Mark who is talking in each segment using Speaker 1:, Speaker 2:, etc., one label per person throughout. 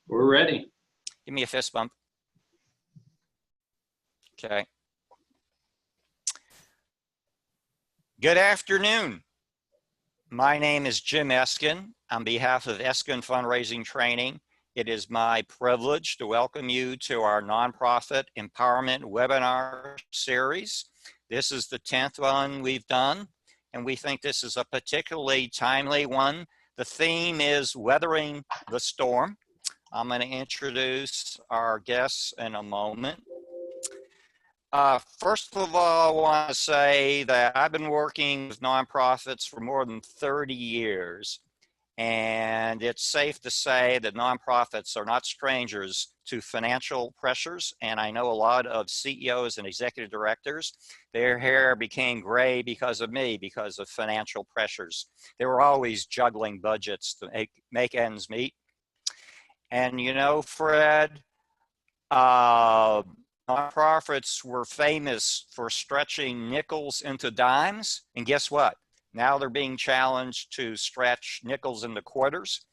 Speaker 1: We're ready.
Speaker 2: Give me a fist bump. Okay. Good afternoon. My name is Jim Eskin. On behalf of Eskin Fundraising Training, it is my privilege to welcome you to our nonprofit empowerment webinar series. This is the 10th one we've done, and we think this is a particularly timely one. The theme is weathering the storm. I'm going to introduce our guests in a moment. First of all, I want to say that I've been working with nonprofits for more than 30 years, and it's safe to say that nonprofits are not strangers to financial pressures, and I know a lot of CEOs and executive directors, their hair became gray because of me, because of financial pressures. They were always juggling budgets to make ends meet. And you know, Fred, nonprofits were famous for stretching nickels into dimes. And guess what? Now they're being challenged to stretch nickels into quarters.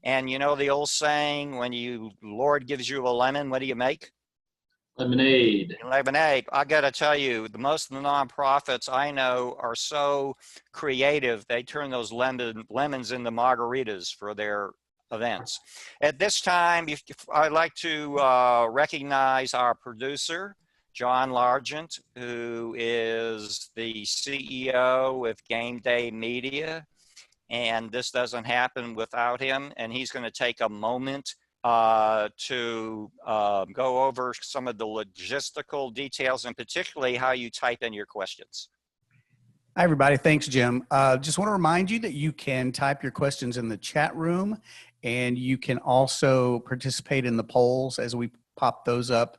Speaker 2: And you know the old saying, when Lord gives you a lemon, what do you make?
Speaker 1: Lemonade.
Speaker 2: Lemonade. I got to tell you, most of the nonprofits I know are so creative, they turn those lemons into margaritas for their events. At this time, I'd like to recognize our producer, John Largent, who is the CEO of Game Day Media. And this doesn't happen without him. And he's going to take a moment to go over some of the logistical details, and particularly how you type in your questions.
Speaker 3: Hi, everybody. Thanks, Jim. Just want to remind you that you can type your questions in the chat room, and you can also participate in the polls as we pop those up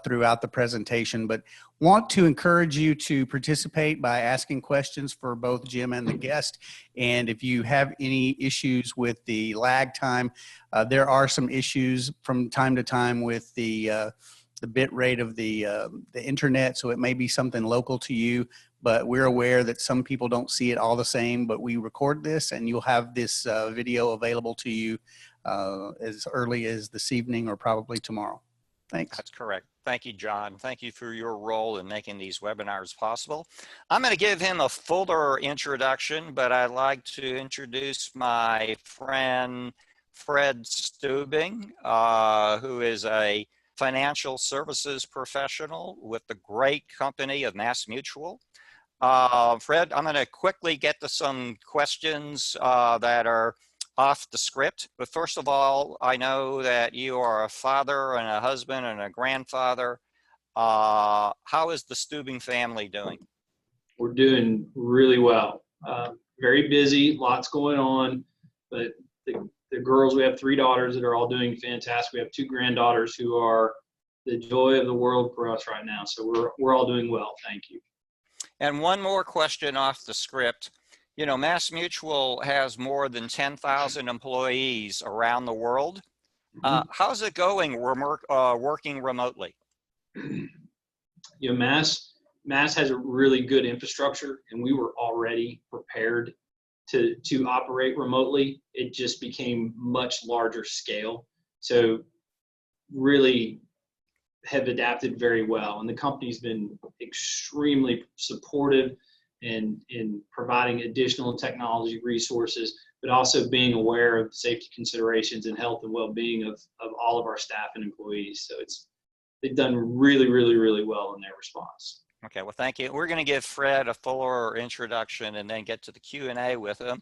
Speaker 3: throughout the presentation. But want to encourage you to participate by asking questions for both Jim and the guest. And if you have any issues with the lag time, there are some issues from time to time with the bit rate of the internet, so it may be something local to you, but we're aware that some people don't see it all the same, but we record this and you'll have this video available to you as early as this evening or probably tomorrow. Thanks.
Speaker 2: That's correct. Thank you, John. Thank you for your role in making these webinars possible. I'm going to give him a fuller introduction, but I'd like to introduce my friend Fred Steubing, who is a financial services professional with the great company of MassMutual. Fred, I'm going to quickly get to some questions that are off the script. But first of all, I know that you are a father and a husband and a grandfather. How is the Steubing family doing?
Speaker 1: We're doing really well. Very busy, lots going on, but the girls, we have 3 daughters that are all doing fantastic. We have 2 granddaughters who are the joy of the world for us right now. So we're all doing well. Thank you.
Speaker 2: And one more question off the script. You know, MassMutual has more than 10,000 employees around the world. How's it going working remotely?
Speaker 1: You know, Mass has a really good infrastructure, and we were already prepared to operate remotely. It just became much larger scale. So really have adapted very well, and the company's been extremely supportive in providing additional technology resources, but also being aware of safety considerations and health and well-being of all of our staff and employees. So they've done really, really, really well in their response.
Speaker 2: Okay, well, thank you. We're going to give Fred a fuller introduction and then get to the Q&A with him.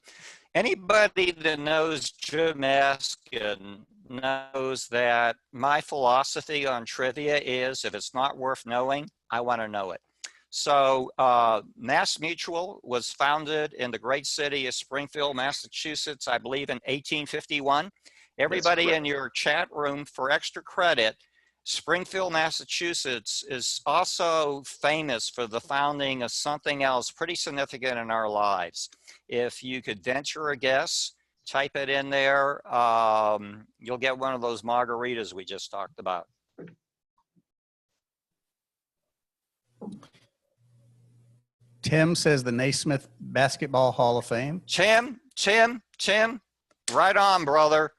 Speaker 2: Anybody that knows Jim Eskin knows that my philosophy on trivia is, if it's not worth knowing, I want to know it. So MassMutual was founded in the great city of Springfield, Massachusetts, I believe in 1851. Everybody in your chat room, for extra credit, Springfield, Massachusetts is also famous for the founding of something else pretty significant in our lives. If you could venture a guess, type it in there, you'll get one of those margaritas we just talked about.
Speaker 3: Tim says the Naismith Basketball Hall of Fame.
Speaker 2: Tim, right on, brother.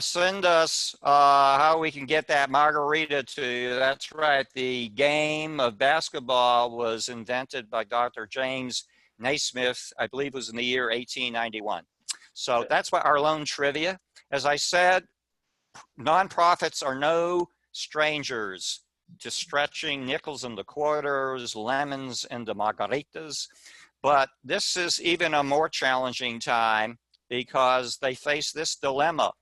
Speaker 2: Send us how we can get that margarita to you. That's right. The game of basketball was invented by Dr. James Naismith, I believe it was in the year 1891. So that's what our loan trivia. As I said, nonprofits are no strangers to stretching nickels into quarters, lemons into margaritas. But this is even a more challenging time because they face this dilemma.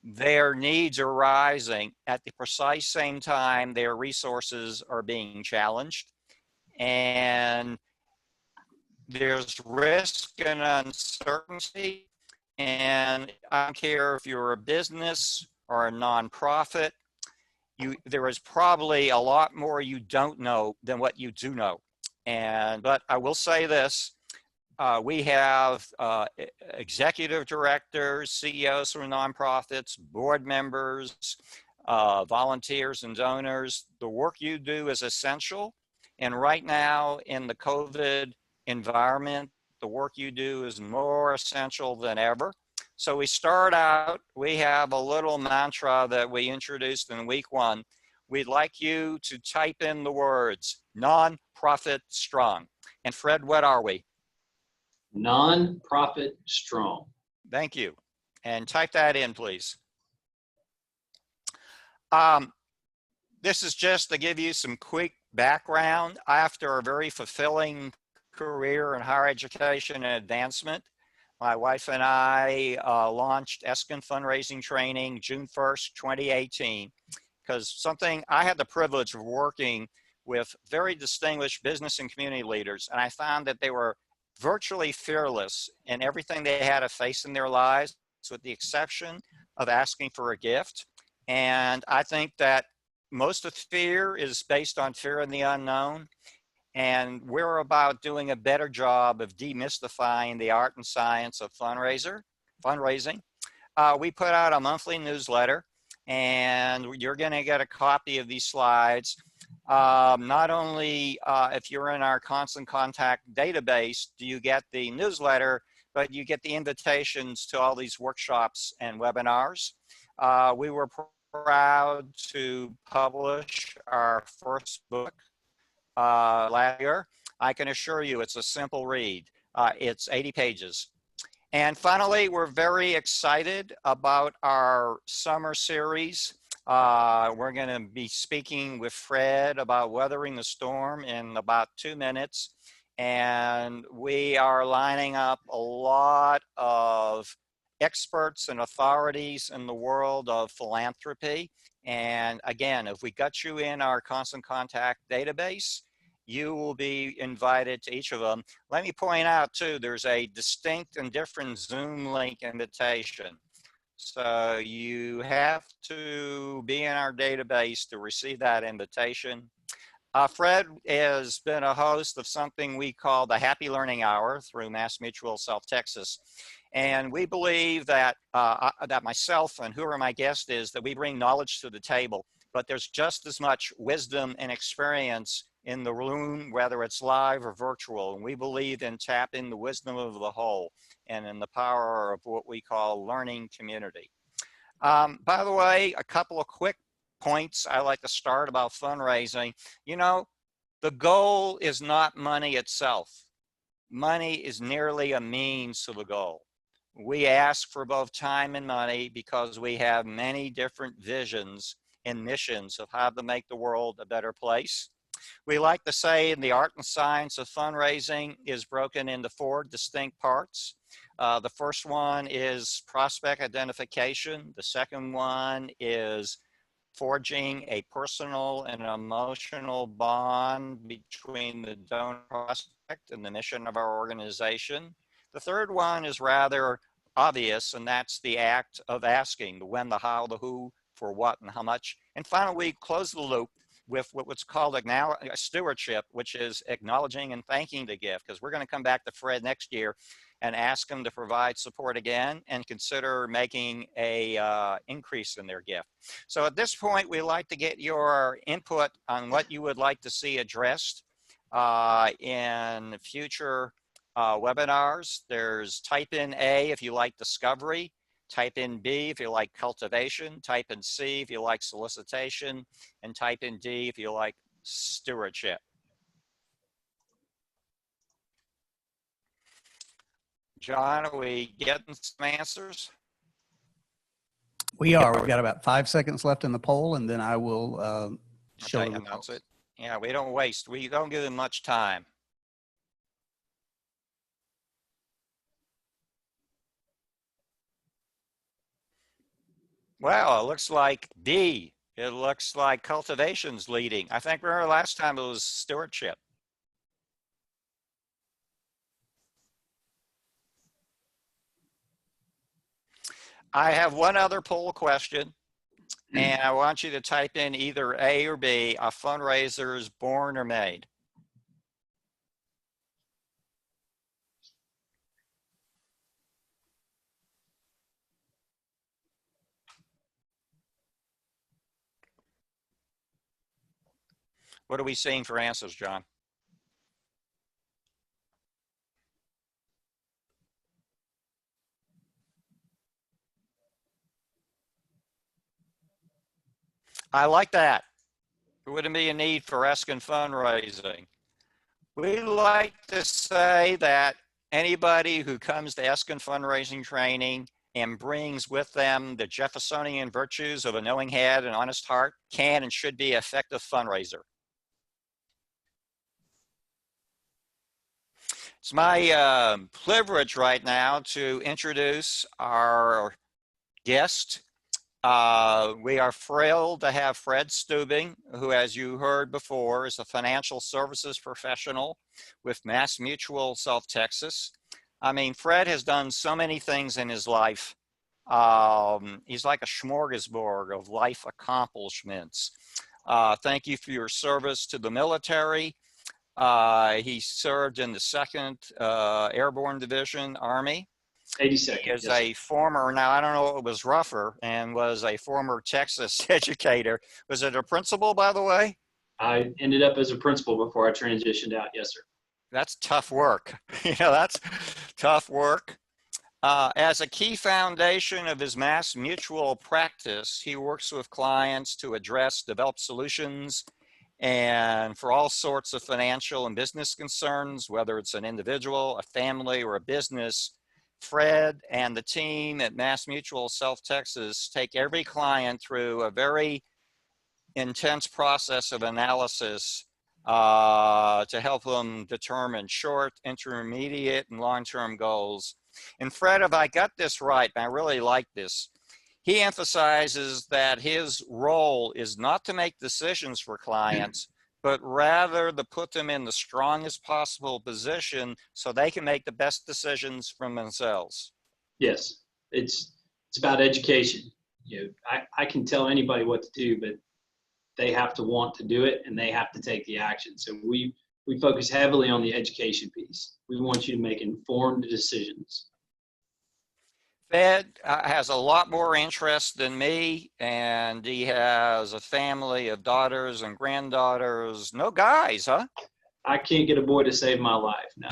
Speaker 2: Their needs are rising at the precise same time their resources are being challenged. And there's risk and uncertainty. And I don't care if you're a business or a nonprofit, there is probably a lot more you don't know than what you do know. But I will say this, we have executive directors, CEOs from nonprofits, board members, volunteers and donors. The work you do is essential. And right now in the COVID environment, the work you do is more essential than ever. So we start out, we have a little mantra that we introduced in week 1. We'd like you to type in the words, nonprofit strong. And Fred, what are we?
Speaker 1: Nonprofit strong.
Speaker 2: Thank you. And type that in, please. This is just to give you some quick background. After a very fulfilling career in higher education and advancement, my wife and I launched Eskin Fundraising Training June 1st, 2018, because I had the privilege of working with very distinguished business and community leaders, and I found that they were virtually fearless in everything they had to face in their lives, with the exception of asking for a gift. And I think that most of fear is based on fear in the unknown. And we're about doing a better job of demystifying the art and science of fundraising. We put out a monthly newsletter, and you're going to get a copy of these slides. Not only if you're in our constant contact database do you get the newsletter, but you get the invitations to all these workshops and webinars. We were proud to publish our first book last year. I can assure you it's a simple read. It's 80 pages. And finally, we're very excited about our summer series. We're going to be speaking with Fred about weathering the storm in about 2 minutes. And we are lining up a lot of experts and authorities in the world of philanthropy. And again, if we got you in our constant contact database, you will be invited to each of them. Let me point out too, there's a distinct and different Zoom link invitation. So you have to be in our database to receive that invitation. Fred has been a host of something we call the Happy Learning Hour through MassMutual South Texas. And we believe that, that myself and whoever my guest is, that we bring knowledge to the table, but there's just as much wisdom and experience in the room, whether it's live or virtual. And we believe in tapping the wisdom of the whole and in the power of what we call learning community. By the way, a couple of quick points I like to start about fundraising. You know, the goal is not money itself. Money is merely a means to the goal. We ask for both time and money because we have many different visions and missions of how to make the world a better place. We like to say the art and science of fundraising is broken into 4 distinct parts. The first one is prospect identification. The second one is forging a personal and emotional bond between the donor prospect and the mission of our organization. The third one is rather obvious, and that's the act of asking, the when, the how, the who, for what, and how much. And finally, we close the loop with what's called stewardship, which is acknowledging and thanking the gift, because we're going to come back to Fred next year and ask him to provide support again and consider making a increase in their gift. So at this point, we like to get your input on what you would like to see addressed in future webinars. There's type in A if you like discovery, Type in B if you like cultivation, type in C if you like solicitation, and type in D if you like stewardship. John, are we getting some answers?
Speaker 3: We are. We've got about 5 seconds left in the poll, and then I will show
Speaker 2: Okay,
Speaker 3: the
Speaker 2: announce
Speaker 3: results.
Speaker 2: it. Yeah, we don't waste. We don't give them much time. Well, it looks like D. It looks like cultivation's leading. I think remember last time it was stewardship. I have one other poll question, and I want you to type in either A or B. Are fundraisers born or made? What are we seeing for answers, John? I like that. There wouldn't be a need for Eskin fundraising. We like to say that anybody who comes to Eskin fundraising training and brings with them the Jeffersonian virtues of a knowing head and honest heart can and should be an effective fundraiser. It's my privilege right now to introduce our guest. We are thrilled to have Fred Steubing, who, as you heard before, is a financial services professional with MassMutual South Texas. I mean, Fred has done so many things in his life. He's like a smorgasbord of life accomplishments. Thank you for your service to the military. He served in the 2nd Airborne Division, Army.
Speaker 1: 82nd.
Speaker 2: He is a former, now I don't know what was rougher, and was a former Texas educator. Was it a principal, by the way?
Speaker 1: I ended up as a principal before I transitioned out. Yes, sir.
Speaker 2: That's tough work. That's tough work. As a key foundation of his MassMutual practice, he works with clients to develop solutions and for all sorts of financial and business concerns, whether it's an individual, a family, or a business. Fred and the team at MassMutual South Texas take every client through a very intense process of analysis to help them determine short, intermediate, and long-term goals. And Fred, if I got this right, and I really like this, he emphasizes that his role is not to make decisions for clients, but rather to put them in the strongest possible position so they can make the best decisions for themselves.
Speaker 1: Yes, it's about education. I can tell anybody what to do, but they have to want to do it and they have to take the action. So we focus heavily on the education piece. We want you to make informed decisions.
Speaker 2: Fred has a lot more interest than me, and he has a family of daughters and granddaughters. No guys, huh?
Speaker 1: I can't get a boy to save my life. No.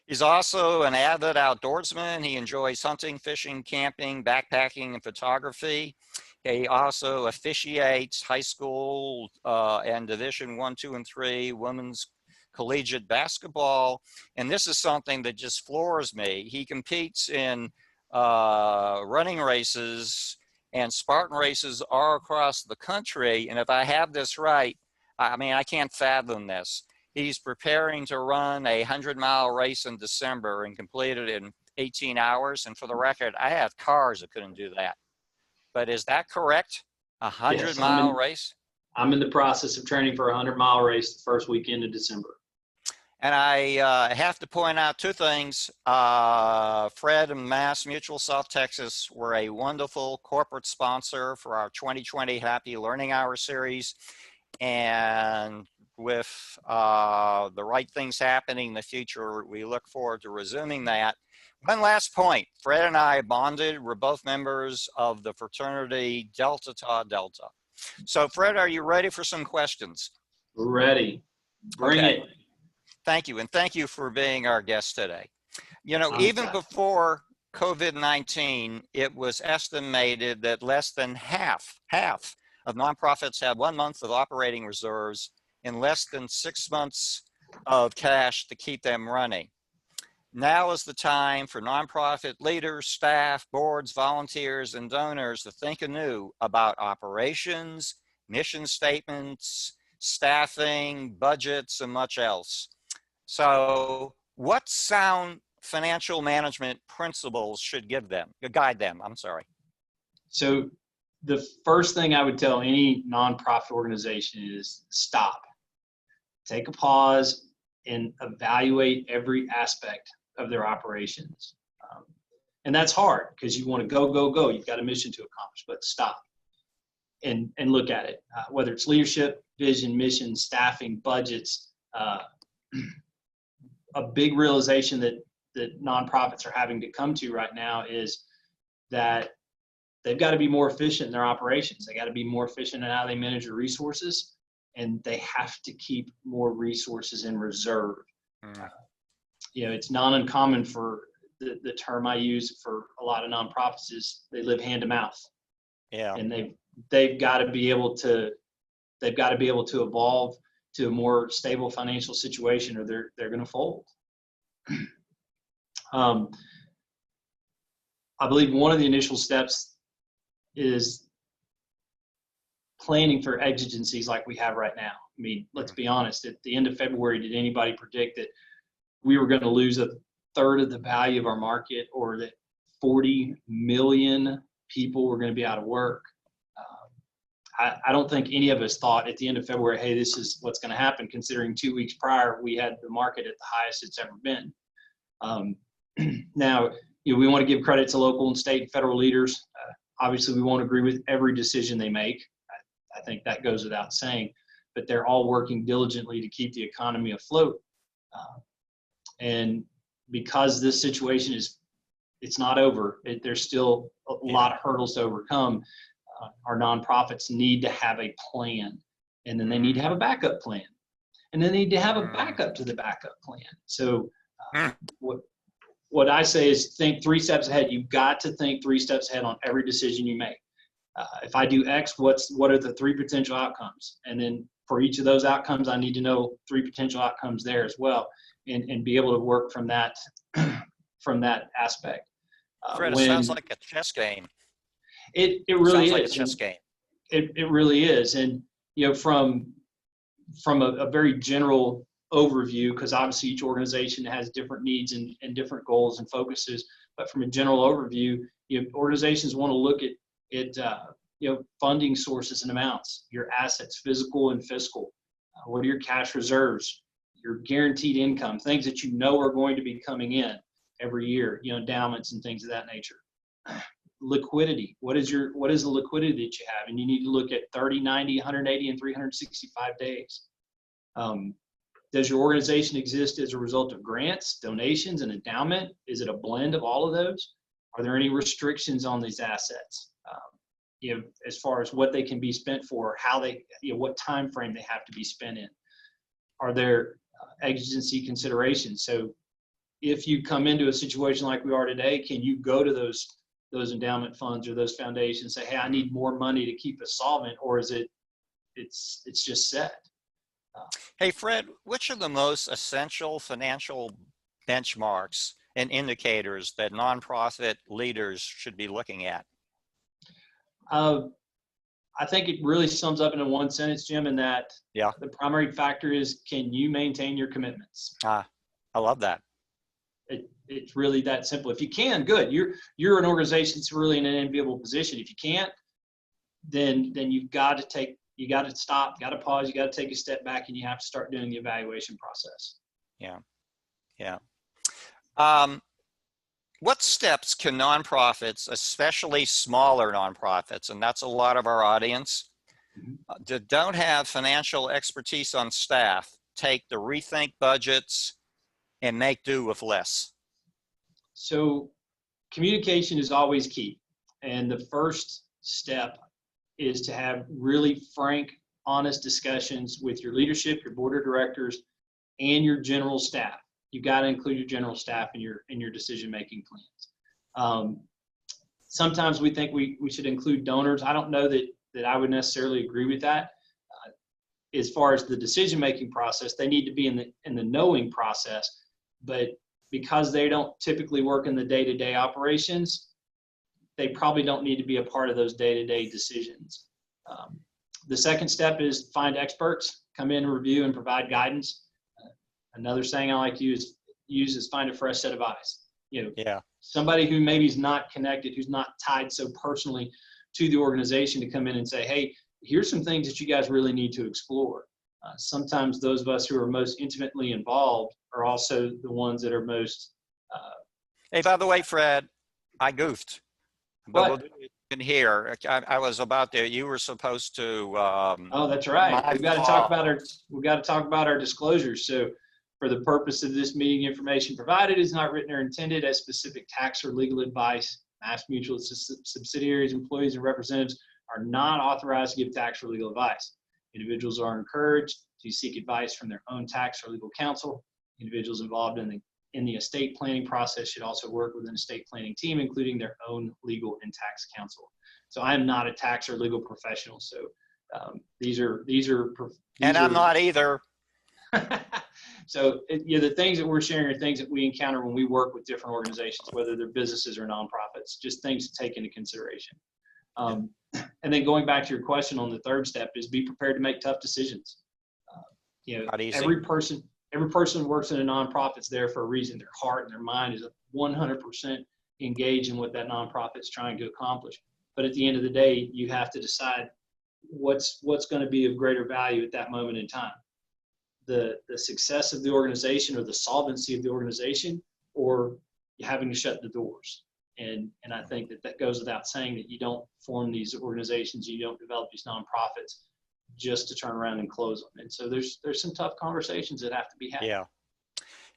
Speaker 2: He's also an avid outdoorsman. He enjoys hunting, fishing, camping, backpacking, and photography. He also officiates high school and Division I, II, and III women's collegiate basketball. And this is something that just floors me. He competes in running races and Spartan races all across the country. And if I have this right, I mean, I can't fathom this. He's preparing to run a 100-mile race in December and complete it in 18 hours. And for the record, I have cars that couldn't do that. But is that correct? A 100-mile race?
Speaker 1: I'm in the process of training for a 100-mile race the first weekend of December.
Speaker 2: And I have to point out two things. Fred and MassMutual South Texas were a wonderful corporate sponsor for our 2020 Happy Learning Hour series. And with the right things happening in the future, we look forward to resuming that. One last point. Fred and I bonded. We're both members of the fraternity Delta Tau Delta. So Fred, are you ready for some questions?
Speaker 1: Ready. Bring it.
Speaker 2: Thank you. And thank you for being our guest today. You know, even before COVID-19, it was estimated that less than half of nonprofits had 1 month of operating reserves and less than 6 months of cash to keep them running. Now is the time for nonprofit leaders, staff, boards, volunteers, and donors to think anew about operations, mission statements, staffing, budgets, and much else. So what sound financial management principles should guide them? I'm sorry.
Speaker 1: So the first thing I would tell any nonprofit organization is stop, take a pause, and evaluate every aspect of their operations. And that's hard because you want to go, go, go. You've got a mission to accomplish, but stop and look at it, whether it's leadership, vision, mission, staffing, budgets. A big realization that nonprofits are having to come to right now is that they've got to be more efficient in their operations. They got to be more efficient in how they manage their resources, and they have to keep more resources in reserve. It's not uncommon for the term I use for a lot of nonprofits is they live hand to mouth.
Speaker 2: Yeah.
Speaker 1: And they've got to be able to evolve to a more stable financial situation, or they're going to fold. I believe one of the initial steps is planning for exigencies like we have right now. I mean, let's be honest, at the end of February, did anybody predict that we were going to lose a third of the value of our market, or that 40 million people were going to be out of work? I don't think any of us thought at the end of February, hey, this is what's going to happen, considering 2 weeks prior, we had the market at the highest it's ever been. Now, we want to give credit to local and state and federal leaders. Obviously, we won't agree with every decision they make. I think that goes without saying, but they're all working diligently to keep the economy afloat. And because this situation it's not over, there's still a lot of hurdles to overcome. Our nonprofits need to have a plan, and then they need to have a backup plan, and then they need to have a backup to the backup plan. So what I say is think 3 steps ahead. You've got to think 3 steps ahead on every decision you make. If I do X, what are the 3 potential outcomes? And then for each of those outcomes, I need to know 3 potential outcomes there as well, and be able to work from that aspect.
Speaker 2: Fred, it sounds like a chess game.
Speaker 1: It really
Speaker 2: sounds like
Speaker 1: is.
Speaker 2: A chess game.
Speaker 1: It really is. And from a very general overview, because obviously each organization has different needs and different goals and focuses, but from a general overview, organizations want to look at funding sources and amounts, your assets, physical and fiscal. What are your cash reserves, your guaranteed income, things that are going to be coming in every year, endowments and things of that nature. Liquidity. What is the liquidity that you have? And you need to look at 30, 90, 180, and 365 days. Does your organization exist as a result of grants, donations, and endowment? Is it a blend of all of those? Are there any restrictions on these assets? As far as what they can be spent for, what time frame they have to be spent in? Are there exigency considerations? So if you come into a situation like we are today, can you go to those endowment funds or those foundations and say, hey, I need more money to keep us solvent, or is it's just set?
Speaker 2: Hey, Fred, which are the most essential financial benchmarks and indicators that nonprofit leaders should be looking at?
Speaker 1: I think it really sums up into one sentence, Jim, in that the primary factor is, can you maintain your commitments?
Speaker 2: I love that.
Speaker 1: It's really that simple. If you can, good. You're an organization that's really in an enviable position. If you can't, then you've got to stop, got to pause, you got to take a step back, and you have to start doing the evaluation process.
Speaker 2: Yeah. What steps can nonprofits, especially smaller nonprofits, and that's a lot of our audience, that don't have financial expertise on staff, take to rethink budgets and make do with less?
Speaker 1: So communication is always key. And the first step is to have really frank, honest discussions with your leadership, your board of directors, and your general staff. You've got to include your general staff in your decision-making plans. Sometimes we think we should include donors. I don't know that I would necessarily agree with that. As far as the decision-making process, they need to be in the knowing process, but because they don't typically work in the day-to-day operations, they probably don't need to be a part of those day-to-day decisions. The second step is find experts, come in, review, and provide guidance. Another saying I like to use is find a fresh set of eyes. Somebody who maybe is not connected, who's not tied so personally to the organization, to come in and say, hey, here's some things that you guys really need to explore. Sometimes those of us who are most intimately involved are also the ones that are most.
Speaker 2: Hey, by the way, Fred, I goofed. But we'll do it in here. I was about there. You were supposed to.
Speaker 1: Oh, that's right. We've got to talk about our disclosures. So, for the purpose of this meeting, information provided is not written or intended as specific tax or legal advice. MassMutual subsidiaries, employees, and representatives are not authorized to give tax or legal advice. Individuals are encouraged to seek advice from their own tax or legal counsel. Individuals involved in the estate planning process should also work with an estate planning team, including their own legal and tax counsel. So I am not a tax or legal professional. So
Speaker 2: I'm not either.
Speaker 1: So the things that we're sharing are things that we encounter when we work with different organizations, whether they're businesses or nonprofits, just things to take into consideration. And then going back to your question on the third step is be prepared to make tough decisions. Every person who works in a nonprofit is there for a reason. Their heart and their mind is 100% engaged in what that nonprofit is trying to accomplish. But at the end of the day, you have to decide what's going to be of greater value at that moment in time. The success of the organization or the solvency of the organization, or having to shut the doors. And I think that goes without saying that you don't form these organizations, you don't develop these nonprofits just to turn around and close them. And so there's some tough conversations that have to be had.
Speaker 2: Yeah.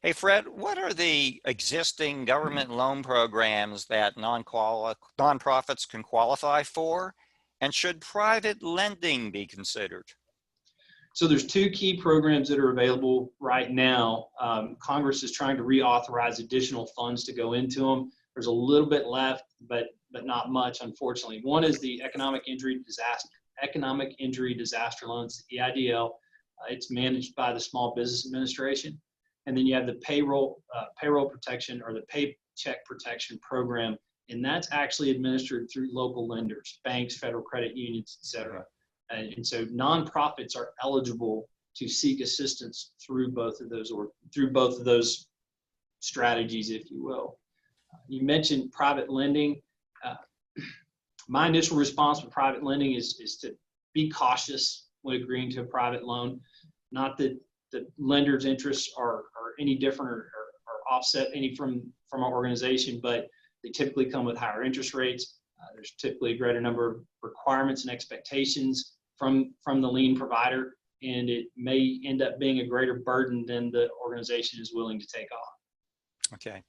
Speaker 2: Hey, Fred, what are the existing government loan programs that nonprofits can qualify for? And should private lending be considered?
Speaker 1: So there's two key programs that are available right now. Congress is trying to reauthorize additional funds to go into them. There's a little bit left, but not much, unfortunately. One is the Economic Injury Disaster Loans, the EIDL. It's managed by the Small Business Administration. And then you have the payroll protection, or the Paycheck Protection Program, and that's actually administered through local lenders, banks, federal credit unions, et cetera. And so nonprofits are eligible to seek assistance through both of those strategies, if you will. You mentioned private lending. My initial response with private lending is to be cautious when agreeing to a private loan. Not that the lender's interests are any different or offset any from our organization, but they typically come with higher interest rates. There's typically a greater number of requirements and expectations from the lien provider, and it may end up being a greater burden than the organization is willing to take on.
Speaker 2: Okay.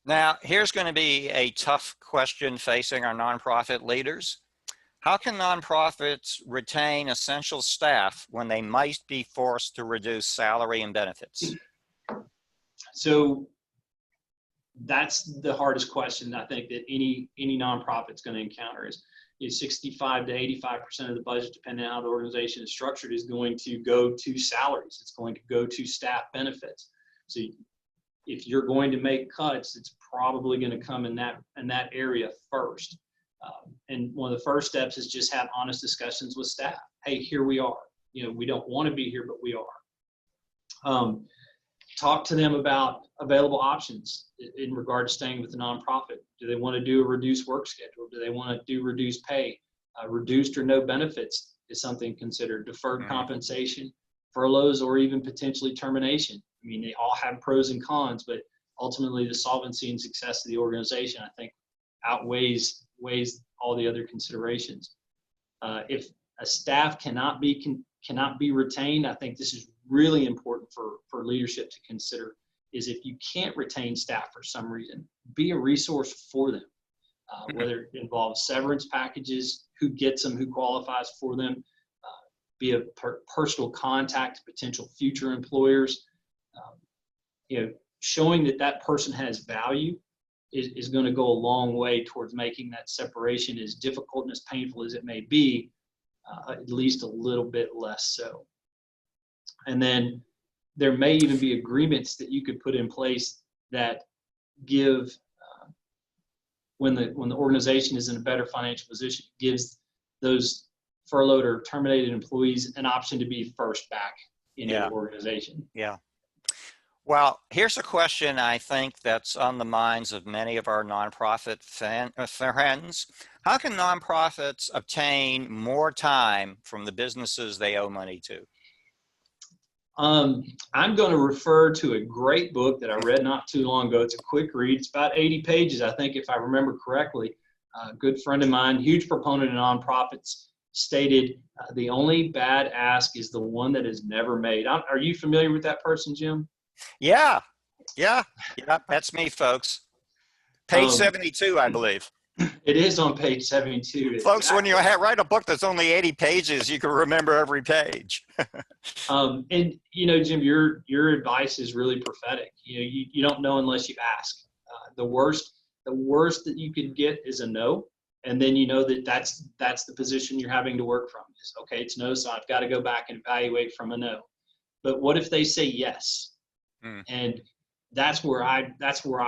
Speaker 2: Now, here's going to be a tough question facing our nonprofit leaders. How can nonprofits retain essential staff when they might be forced to reduce salary and benefits?
Speaker 1: So that's the hardest question I think that any nonprofit's going to encounter is 65 to 85% of the budget, depending on how the organization is structured, is going to go to salaries. It's going to go to staff benefits. So if you're going to make cuts, it's probably going to come in that area first. And one of the first steps is just have honest discussions with staff. Hey, here we are. We don't want to be here, but we are. Talk to them about available options in regard to staying with the nonprofit. Do they want to do a reduced work schedule? Do they want to do reduced pay? Reduced or no benefits is something considered. Deferred compensation, furloughs, or even potentially termination. I mean, they all have pros and cons, but ultimately the solvency and success of the organization, I think, outweighs all the other considerations. If a staff cannot be retained, I think this is really important for leadership to consider, is if you can't retain staff for some reason, be a resource for them, whether it involves severance packages, who gets them, who qualifies for them, be a personal contact to potential future employers, showing that person has value is going to go a long way towards making that separation, as difficult and as painful as it may be, at least a little bit less so. And then there may even be agreements that you could put in place that give, when the organization is in a better financial position, gives those furloughed or terminated employees an option to be first back into the organization.
Speaker 2: Yeah. Well, here's a question I think that's on the minds of many of our nonprofit friends. How can nonprofits obtain more time from the businesses they owe money to?
Speaker 1: I'm going to refer to a great book that I read not too long ago. It's a quick read. It's about 80 pages, I think, if I remember correctly. A good friend of mine, huge proponent of nonprofits, stated, the only bad ask is the one that is never made. Are you familiar with that person, Jim?
Speaker 2: Yeah, that's me, folks. Page 72, I believe.
Speaker 1: It is on page 72.
Speaker 2: Folks,
Speaker 1: exactly.
Speaker 2: when you write a book that's only 80 pages, you can remember every page.
Speaker 1: And you know, Jim, your advice is really prophetic. You know, you don't know unless you ask. The worst that you could get is a no, and then you know that's the position you're having to work from. Is okay, it's no, so I've got to go back and evaluate from a no. But what if they say yes? And that's where I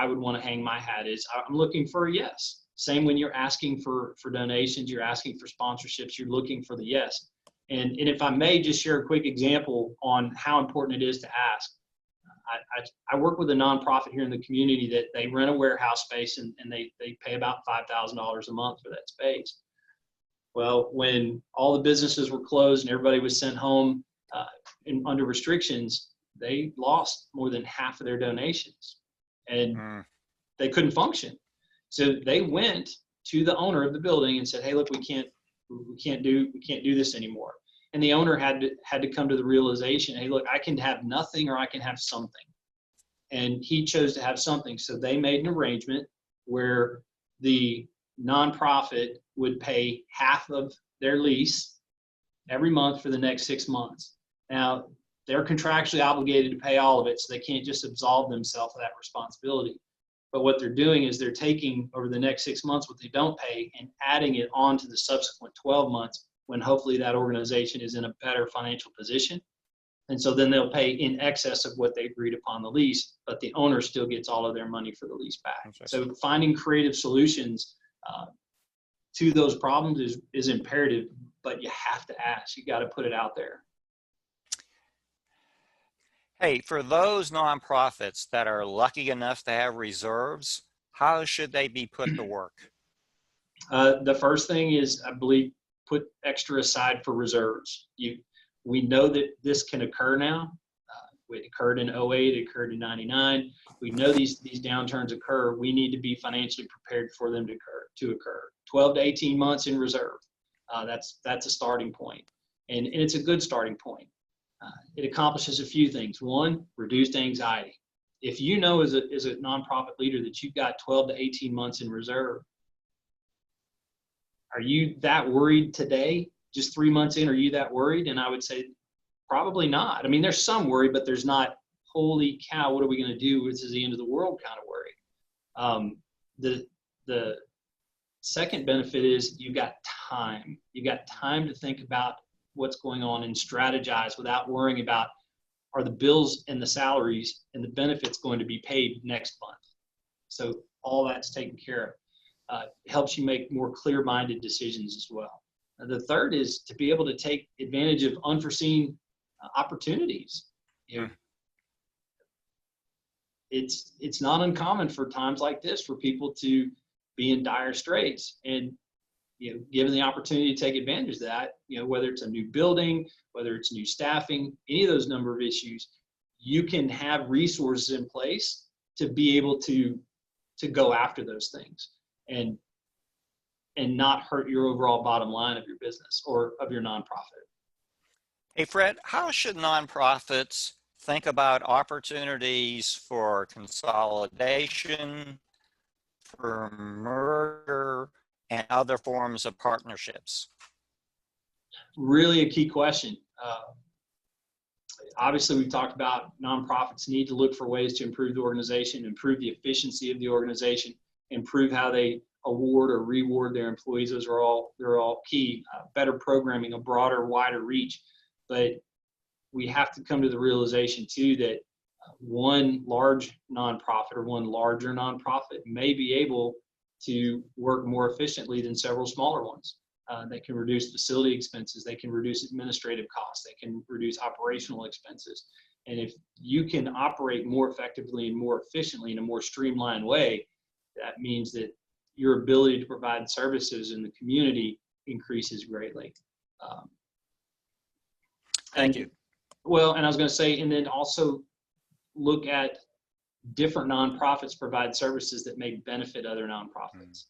Speaker 1: would want to hang my hat. Is I'm looking for a yes. Same when you're asking for donations, you're asking for sponsorships, you're looking for the yes. And if I may just share a quick example on how important it is to ask. I work with a nonprofit here in the community that they rent a warehouse space and they pay about $5,000 a month for that space. Well, when all the businesses were closed and everybody was sent home under restrictions, they lost more than half of their donations and they couldn't function. So they went to the owner of the building and said, hey, look, we can't do this anymore. And the owner had to come to the realization, hey, look, I can have nothing or I can have something. And he chose to have something. So they made an arrangement where the nonprofit would pay half of their lease every month for the next 6 months. Now, they're contractually obligated to pay all of it, so they can't just absolve themselves of that responsibility. But what they're doing is they're taking over the next 6 months what they don't pay and adding it on to the subsequent 12 months when hopefully that organization is in a better financial position. And so then they'll pay in excess of what they agreed upon the lease, but the owner still gets all of their money for the lease back. So finding creative solutions to those problems is imperative, but you have to ask. You got to put it out there.
Speaker 2: Hey, for those nonprofits that are lucky enough to have reserves, how should they be put to work?
Speaker 1: The first thing is, I believe, put extra aside for reserves. We know that this can occur now. It occurred in 08, it occurred in 99. We know these downturns occur. We need to be financially prepared for them to occur. 12 to 18 months in reserve. That's a starting point. And it's a good starting point. It accomplishes a few things. One, reduced anxiety. If you know as a nonprofit leader that you've got 12 to 18 months in reserve, are you that worried today? Just 3 months in, are you that worried? And I would say probably not. I mean, there's some worry, but there's not, holy cow, what are we going to do? This is the end of the world kind of worry. The second benefit is you've got time. You've got time to think about what's going on and strategize without worrying about, are the bills and the salaries and the benefits going to be paid next month? So all that's taken care of. Helps you make more clear-minded decisions as well. The third is to be able to take advantage of unforeseen opportunities. You know, it's not uncommon for times like this for people to be in dire straits, and given the opportunity to take advantage of that, whether it's a new building, whether it's new staffing, any of those number of issues, you can have resources in place to be able to go after those things and not hurt your overall bottom line of your business or of your nonprofit.
Speaker 2: Hey, Fred, how should nonprofits think about opportunities for consolidation, for merger, and other forms of partnerships?
Speaker 1: Really a key question. Obviously, we've talked about nonprofits need to look for ways to improve the organization, improve the efficiency of the organization, improve how they award or reward their employees. They're all key. Better programming, a broader, wider reach. But we have to come to the realization too that one large nonprofit or one larger nonprofit may be able to work more efficiently than several smaller ones. They can reduce facility expenses. They can reduce administrative costs. They can reduce operational expenses. And if you can operate more effectively and more efficiently in a more streamlined way, that means that your ability to provide services in the community increases greatly.
Speaker 2: Thank you.
Speaker 1: Well, and I was going to say, and then also look at different nonprofits provide services that may benefit other nonprofits.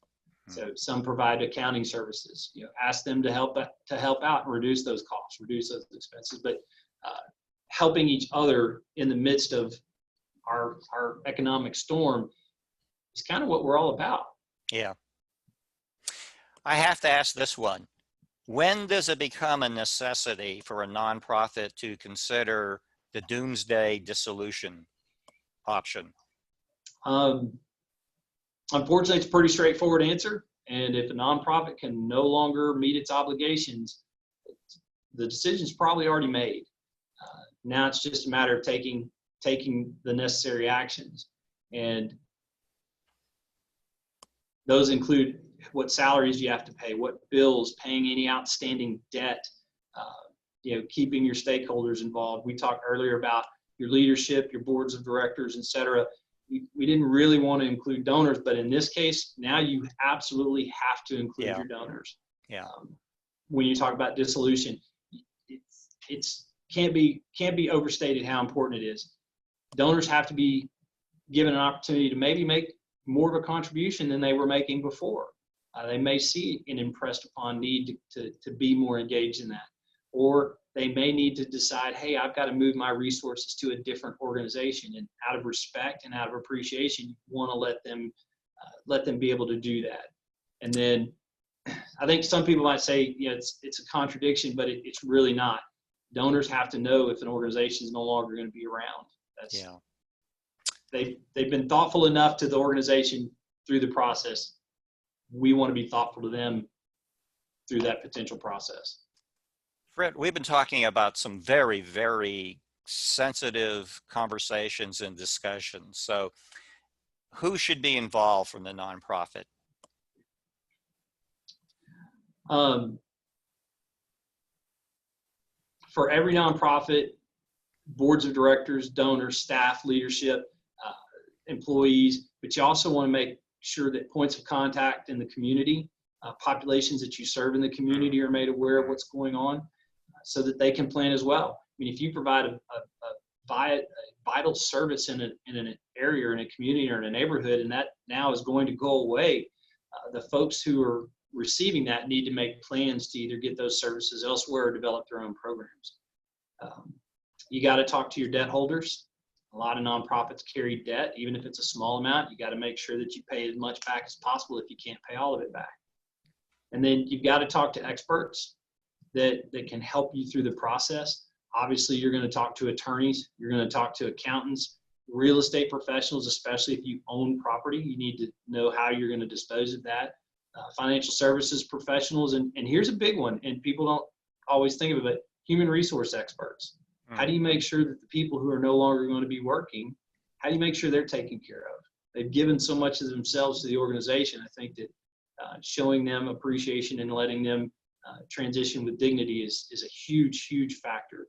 Speaker 1: So some provide accounting services. Ask them to help out and reduce those costs, reduce those expenses. But helping each other in the midst of our economic storm is kind of what we're all about.
Speaker 2: Yeah. I have to ask this one. When does it become a necessity for a nonprofit to consider the doomsday dissolution option?
Speaker 1: Unfortunately, it's a pretty straightforward answer. And if a nonprofit can no longer meet its obligations, the decision's probably already made. Now it's just a matter of taking the necessary actions. And those include what salaries you have to pay, what bills, paying any outstanding debt, keeping your stakeholders involved. We talked earlier about your leadership, your boards of directors, et cetera. We didn't really want to include donors, but in this case, now you absolutely have to include your donors.
Speaker 2: Yeah.
Speaker 1: When you talk about dissolution, it's can't be overstated how important it is. Donors have to be given an opportunity to maybe make more of a contribution than they were making before. They may see an impressed upon need to be more engaged in that. Or they may need to decide, hey, I've got to move my resources to a different organization. And out of respect and out of appreciation, you want to let them be able to do that. And then I think some people might say, it's a contradiction, but it's really not. Donors have to know if an organization is no longer going to be around. They've been thoughtful enough to the organization through the process. We want to be thoughtful to them through that potential process.
Speaker 2: Fred, we've been talking about some very, very sensitive conversations and discussions. So who should be involved from the nonprofit?
Speaker 1: For every nonprofit, boards of directors, donors, staff, leadership, employees, but you also want to make sure that points of contact in the community, populations that you serve in the community are made aware of what's going on so that they can plan as well. I mean, if you provide a vital service in an area or in a community or in a neighborhood, and that now is going to go away, the folks who are receiving that need to make plans to either get those services elsewhere or develop their own programs. You got to talk to your debt holders. A lot of nonprofits carry debt, even if it's a small amount. You got to make sure that you pay as much back as possible if you can't pay all of it back. And then you've got to talk to experts that can help you through the process. Obviously, you're going to talk to attorneys. You're going to talk to accountants, real estate professionals, especially if you own property. You need to know how you're going to dispose of that. Financial services professionals. And here's a big one, and people don't always think of it, human resource experts. How do you make sure that the people who are no longer going to be working, how do you make sure they're taken care of? They've given so much of themselves to the organization. I think that showing them appreciation and letting them transition with dignity is a huge, huge factor.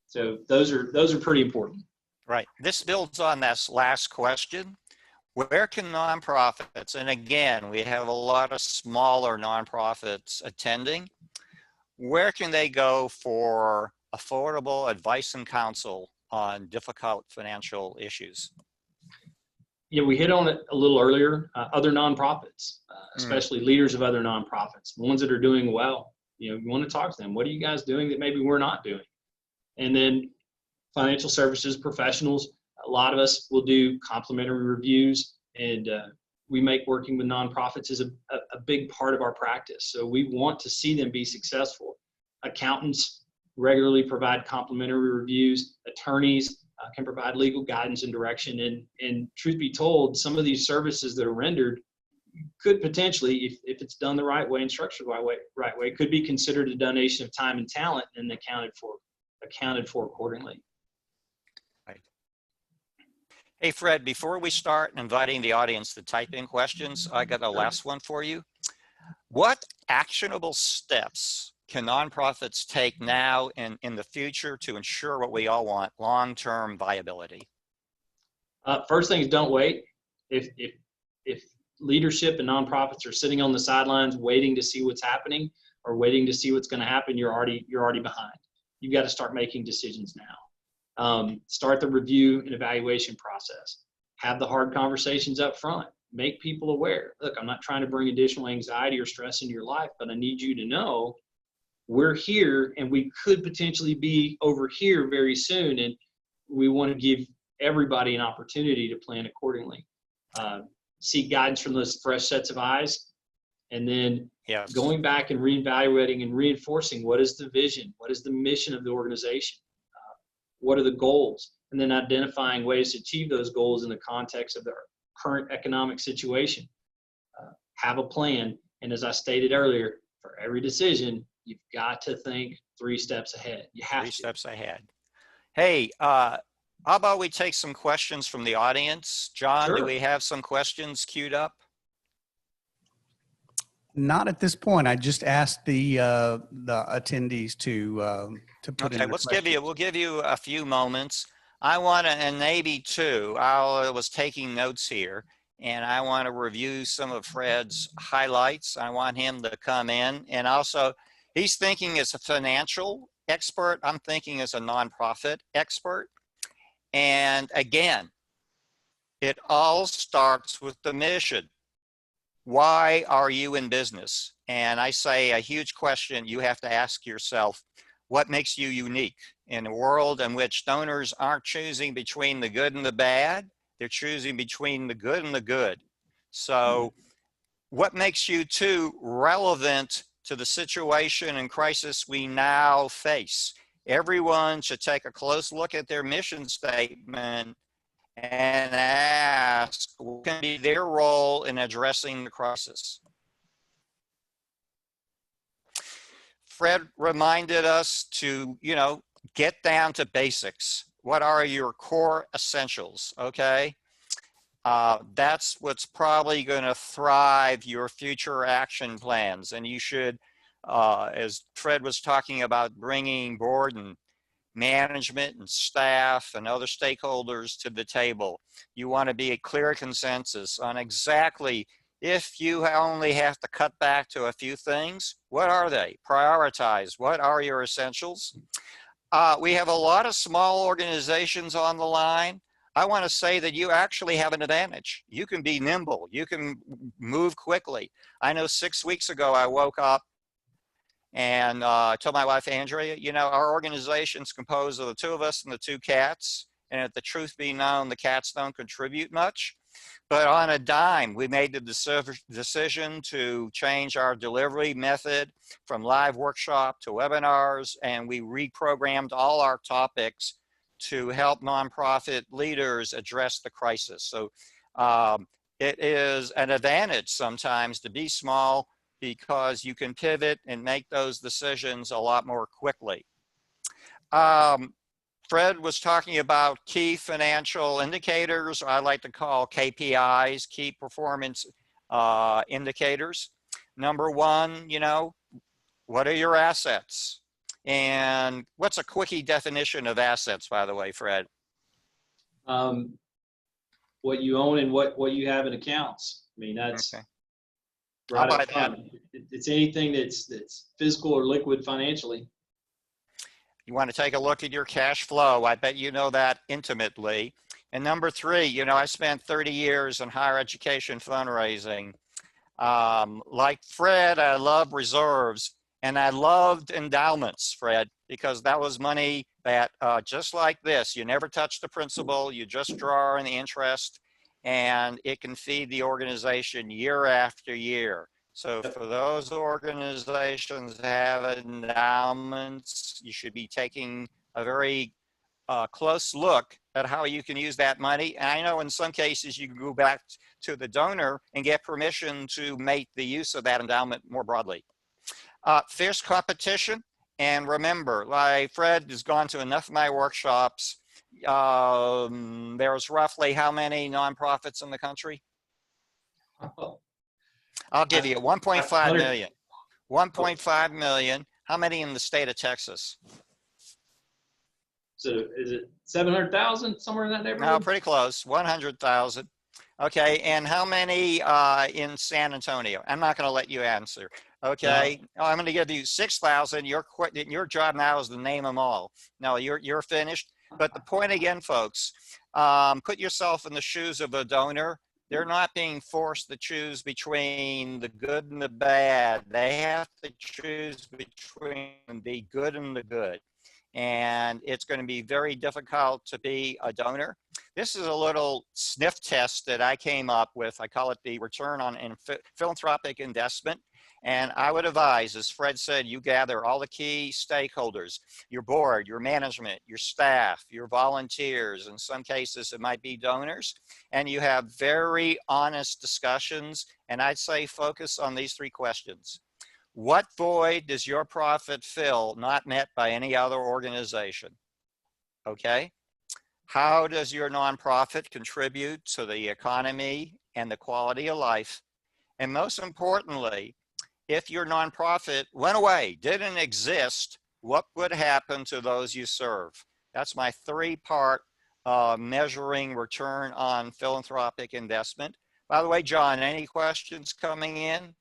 Speaker 1: So those are pretty important.
Speaker 2: Right. This builds on this last question. Where can nonprofits, and again, we have a lot of smaller nonprofits attending, where can they go for affordable advice and counsel on difficult financial issues?
Speaker 1: Yeah, we hit on it a little earlier. Other nonprofits, especially leaders of other nonprofits, ones that are doing well. You want to talk to them. What are you guys doing that maybe we're not doing? And then financial services professionals. A lot of us will do complimentary reviews, and we make working with nonprofits is a big part of our practice. So we want to see them be successful. Accountants regularly provide complimentary reviews. Attorneys can provide legal guidance and direction. And truth be told, some of these services that are rendered could potentially, if it's done the right way and structured the right way, could be considered a donation of time and talent and accounted for accordingly.
Speaker 2: Right. Hey, Fred, before we start inviting the audience to type in questions, I got a last one for you. What actionable steps can nonprofits take now and in the future to ensure what we all want, long-term viability?
Speaker 1: First thing is don't wait. If leadership and nonprofits are sitting on the sidelines waiting to see what's happening or waiting to see what's going to happen, you're already behind. You've got to start making decisions now. Start the review and evaluation process. Have the hard conversations up front. Make people aware. Look, I'm not trying to bring additional anxiety or stress into your life, but I need you to know we're here and we could potentially be over here very soon. And we want to give everybody an opportunity to plan accordingly. Seek guidance from those fresh sets of eyes. And then going back and reevaluating and reinforcing what is the vision, what is the mission of the organization, what are the goals, and then identifying ways to achieve those goals in the context of their current economic situation. Have a plan, and as I stated earlier, for every decision, you've got to think 3 steps ahead. You have
Speaker 2: 3 steps ahead. Hey, how about we take some questions from the audience? John,
Speaker 1: Sure.
Speaker 2: Do we have some questions queued up?
Speaker 3: Not at this point. I just asked the attendees to put in.
Speaker 2: Okay, we'll give you a few moments. I want to, and maybe 2. I was taking notes here, and I want to review some of Fred's highlights. I want him to come in, and also he's thinking as a financial expert. I'm thinking as a nonprofit expert. And again, it all starts with the mission. Why are you in business? And I say a huge question you have to ask yourself, what makes you unique in a world in which donors aren't choosing between the good and the bad? They're choosing between the good and the good. So what makes you too relevant to the situation and crisis we now face? Everyone should take a close look at their mission statement and ask what can be their role in addressing the crisis. Fred reminded us to, get down to basics. What are your core essentials, okay? That's what's probably going to thrive your future action plans. And you should, as Fred was talking about, bringing board and management and staff and other stakeholders to the table. You want to be a clear consensus on exactly, if you only have to cut back to a few things, what are they? Prioritize. What are your essentials? We have a lot of small organizations on the line. I want to say that you actually have an advantage. You can be nimble. You can move quickly. I know 6 weeks ago I woke up and I told my wife, Andrea, our organization's composed of the 2 of us and the 2 cats. And if the truth be known, the cats don't contribute much. But on a dime, we made the decision to change our delivery method from live workshop to webinars, and we reprogrammed all our topics to help nonprofit leaders address the crisis. So it is an advantage sometimes to be small because you can pivot and make those decisions a lot more quickly. Fred was talking about key financial indicators, I like to call KPIs, key performance indicators. Number 1, what are your assets? And what's a quickie definition of assets, by the way, Fred?
Speaker 1: What you own and what you have in accounts. I mean, that's
Speaker 2: okay.
Speaker 1: Right up front. It's anything that's physical or liquid financially.
Speaker 2: You want to take a look at your cash flow. I bet you know that intimately. And number 3, I spent 30 years in higher education fundraising. Like Fred, I love reserves and I loved endowments, Fred, because that was money that just like this, you never touch the principal, you just draw in the interest and it can feed the organization year after year. So for those organizations that have endowments, you should be taking a very close look at how you can use that money. And I know in some cases you can go back to the donor and get permission to make the use of that endowment more broadly. Fierce competition. And remember, like Fred has gone to enough of my workshops. There's roughly how many nonprofits in the country? I'll give you 1.5 million. 1.5 million. How many in the state of Texas?
Speaker 1: So is it 700,000, somewhere in that neighborhood?
Speaker 2: No, pretty close, 100,000. Okay, and how many in San Antonio? I'm not going to let you answer. Okay, no. I'm going to give you 6,000. Your job now is to name them all. No, you're finished. But the point again, folks, put yourself in the shoes of a donor. They're not being forced to choose between the good and the bad. They have to choose between the good and the good. And it's going to be very difficult to be a donor. This is a little sniff test that I came up with. I call it the return on philanthropic investment. And I would advise, as Fred said, you gather all the key stakeholders, your board, your management, your staff, your volunteers. In some cases, it might be donors. And you have very honest discussions. And I'd say focus on these 3 questions. What void does your profit fill not met by any other organization? Okay. How does your nonprofit contribute to the economy and the quality of life? And most importantly, if your nonprofit went away, didn't exist, what would happen to those you serve? That's my 3-part measuring return on philanthropic investment. By the way, John, any questions coming in?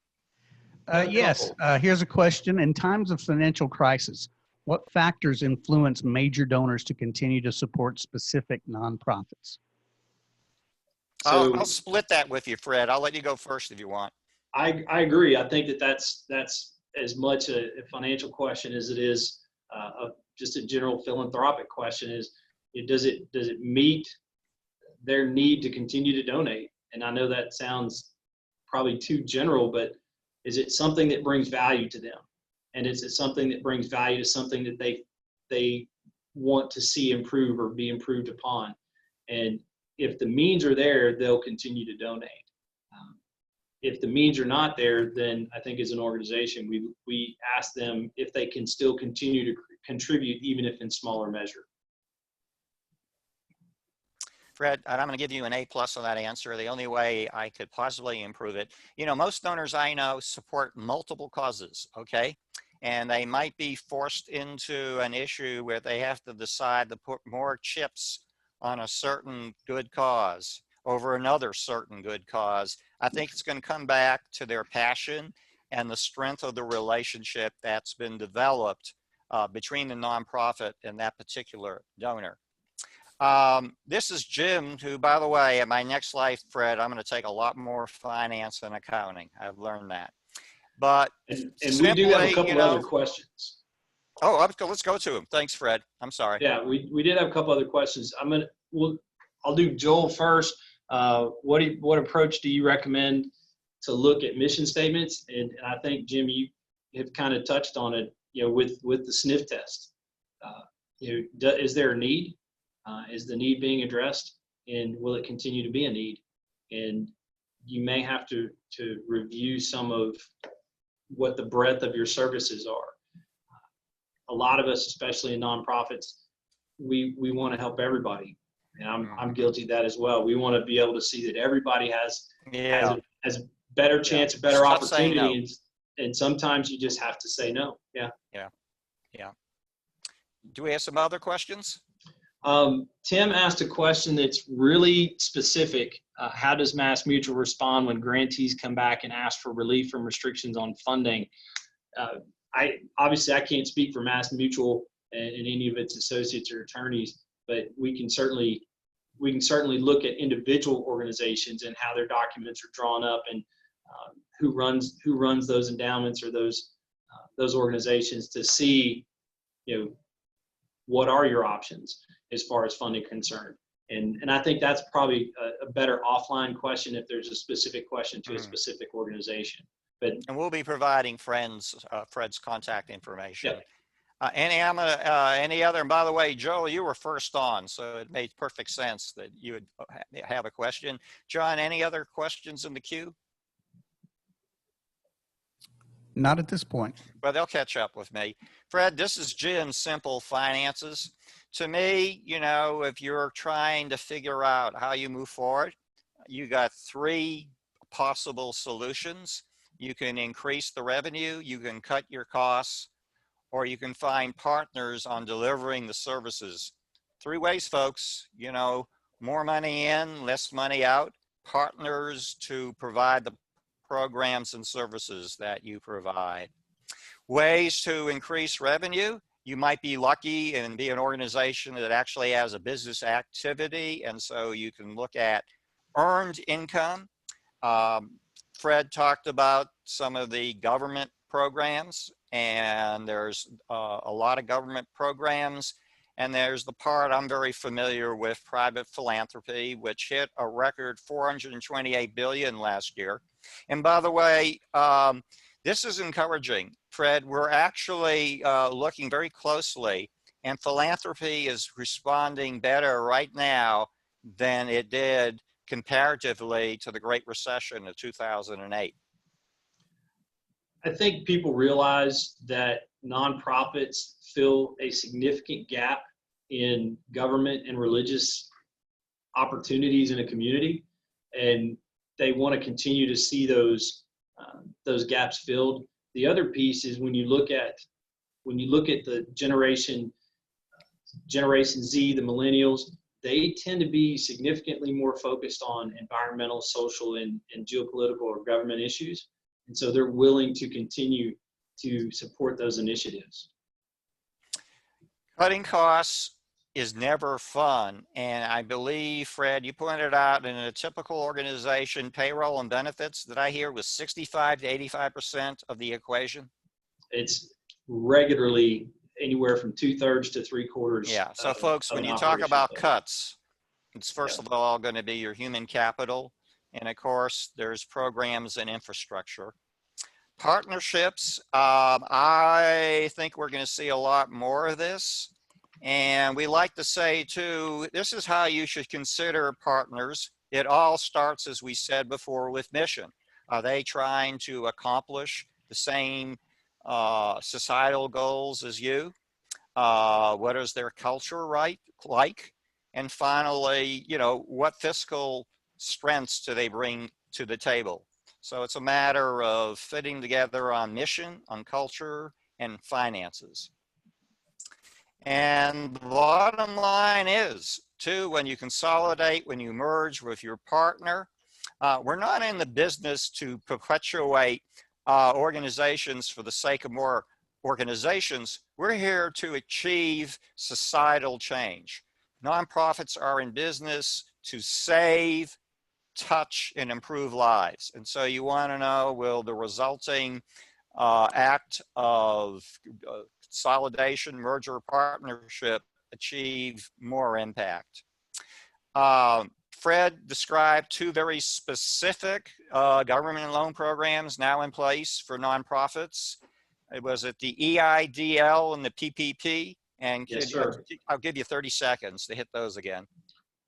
Speaker 3: Yes, here's a question. In times of financial crisis, what factors influence major donors to continue to support specific nonprofits?
Speaker 1: So,
Speaker 2: I'll split that with you, Fred. I'll let you go first if you want.
Speaker 1: I agree. I think that's as much a financial question as it is just a general philanthropic question. Is does it meet their need to continue to donate? And I know that sounds probably too general, but is it something that brings value to them? And is it something that brings value to something that they want to see improve or be improved upon? And if the means are there, they'll continue to donate. If the means are not there, then I think as an organization, we ask them if they can still continue to contribute, even if in smaller measure.
Speaker 2: Fred, and I'm going to give you an A+ on that answer. The only way I could possibly improve it, most donors I know support multiple causes, okay? And they might be forced into an issue where they have to decide to put more chips on a certain good cause over another certain good cause. I think it's going to come back to their passion and the strength of the relationship that's been developed between the nonprofit and that particular donor. This is Jim, who, by the way, at my next life, Fred, I'm going to take a lot more finance and accounting. I've learned that. But
Speaker 1: and we do have a couple other questions.
Speaker 2: Oh, let's go to them. Thanks, Fred. I'm sorry.
Speaker 1: Yeah, we did have a couple other questions. I'll do Joel first. What approach do you recommend to look at mission statements? And I think, Jim, you have kind of touched on it, with the sniff test. Is there a need? Is the need being addressed, and will it continue to be a need? And you may have to review some of what the breadth of your services are. A lot of us, especially in nonprofits, we want to help everybody, and I'm guilty of that as well. We want to be able to see that everybody has a better chance, a better opportunity, and sometimes you just have to say no. Yeah.
Speaker 2: Do we have some other questions?
Speaker 1: Tim asked a question that's really specific. How does MassMutual respond when grantees come back and ask for relief from restrictions on funding? I can't speak for MassMutual and any of its associates or attorneys, but we can certainly look at individual organizations and how their documents are drawn up, and who runs those endowments or those organizations, to see what are your options as far as funding concerned. And I think that's probably a better offline question if there's a specific question to a specific organization. And
Speaker 2: we'll be providing Fred's contact information. Any other, and by the way, Joel, you were first on, so it made perfect sense that you would have a question. John, any other questions in the queue?
Speaker 3: Not at this point.
Speaker 2: Well, they'll catch up with me. Fred, this is Jim's Simple Finances. To me, you know, if you're trying to figure out how you move forward, you got three possible solutions. You can increase the revenue, you can cut your costs, or you can find partners on delivering the services. Three ways, folks, you know, more money in, less money out, partners to provide the programs and services that you provide. Ways to increase revenue. You might be lucky and be an organization that actually has a business activity, and so you can look at earned income. Fred talked about some of the government programs, and there's a lot of government programs, and there's the part I'm very familiar with, private philanthropy, which hit a record $428 billion last year. And by the way, this is encouraging. Fred, we're actually looking very closely, and philanthropy is responding better right now than it did comparatively to the Great Recession of 2008.
Speaker 1: I think people realize that nonprofits fill a significant gap in government and religious opportunities in a community, and they want to continue to see those gaps filled. The other piece is when you look at the Generation Z, the millennials, they tend to be significantly more focused on environmental, social, and geopolitical or government issues. And so they're willing to continue to support those initiatives.
Speaker 2: Cutting costs is never fun. And I believe, Fred, you pointed out in a typical organization, payroll and benefits, that I hear was 65 to 85% of the equation.
Speaker 1: It's regularly anywhere from 2/3 to 3/4.
Speaker 2: Yeah. So folks, when you talk about cuts, it's first of all going to be your human capital. And of course, there's programs and infrastructure. Partnerships, I think we're going to see a lot more of this. And we like to say too, this is how you should consider partners. It all starts, as we said before, with mission. Are they trying to accomplish the same societal goals as you? What is their culture like? And finally, you know, what fiscal strengths do they bring to the table? So it's a matter of fitting together on mission, on culture, and finances. And the bottom line is, too, when you consolidate, when you merge with your partner, we're not in the business to perpetuate organizations for the sake of more organizations. We're here to achieve societal change. Nonprofits are in business to save, touch, and improve lives. And so you want to know, will the resulting act of consolidation, merger, partnership achieve more impact? Fred described two very specific government loan programs now in place for nonprofits. It was at the EIDL and the PPP. And
Speaker 1: Yes, sir.
Speaker 2: I'll give you 30 seconds to hit those again.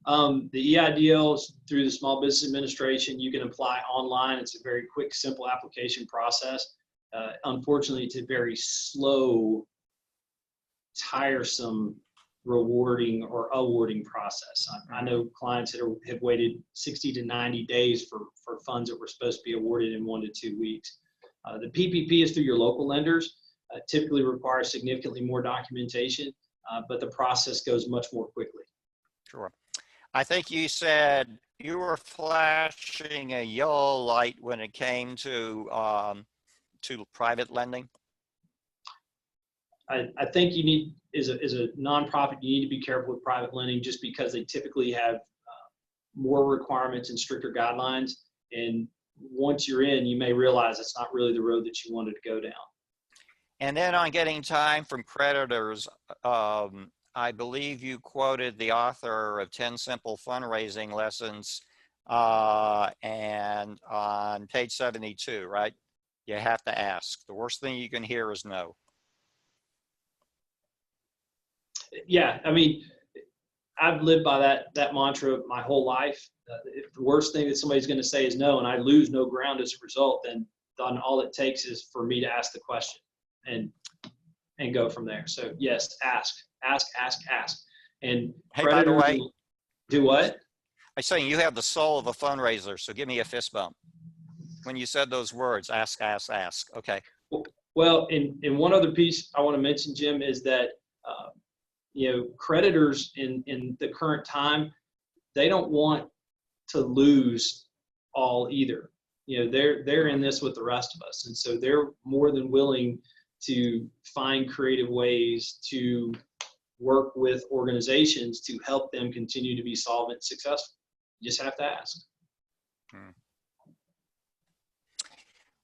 Speaker 1: The EIDL through the Small Business Administration. You can apply online. It's a very quick, simple application process. Unfortunately, it's a very slow, tiresome, rewarding or awarding process. I know clients that have waited 60 to 90 days for funds that were supposed to be awarded in 1 to 2 weeks. The PPP is through your local lenders. Typically requires significantly more documentation, but the process goes much more quickly.
Speaker 2: Sure. I think you said you were flashing a yellow light when it came to private lending.
Speaker 1: I think you need, as a nonprofit, you need to be careful with private lending just because they typically have more requirements and stricter guidelines. And once you're in, you may realize it's not really the road that you wanted to go down.
Speaker 2: And then on getting time from creditors, I believe you quoted the author of 10 Simple Fundraising Lessons, and on page 72, right? You have to ask. The worst thing you can hear is no.
Speaker 1: Yeah, I mean, I've lived by that mantra my whole life. If the worst thing that somebody's going to say is no, and I lose no ground as a result, then all it takes is for me to ask the question and go from there. So yes, ask. And
Speaker 2: Hey, by the
Speaker 1: creditors
Speaker 2: way,
Speaker 1: do what?
Speaker 2: I'm saying you have the soul of a fundraiser, so give me a fist bump when you said those words. Ask. Okay.
Speaker 1: Well, in one other piece I want to mention, Jim, is that creditors in the current time, they don't want to lose all either. They're in this with the rest of us, and so they're more than willing to find creative ways to work with organizations to help them continue to be solvent and successful. You just have to ask.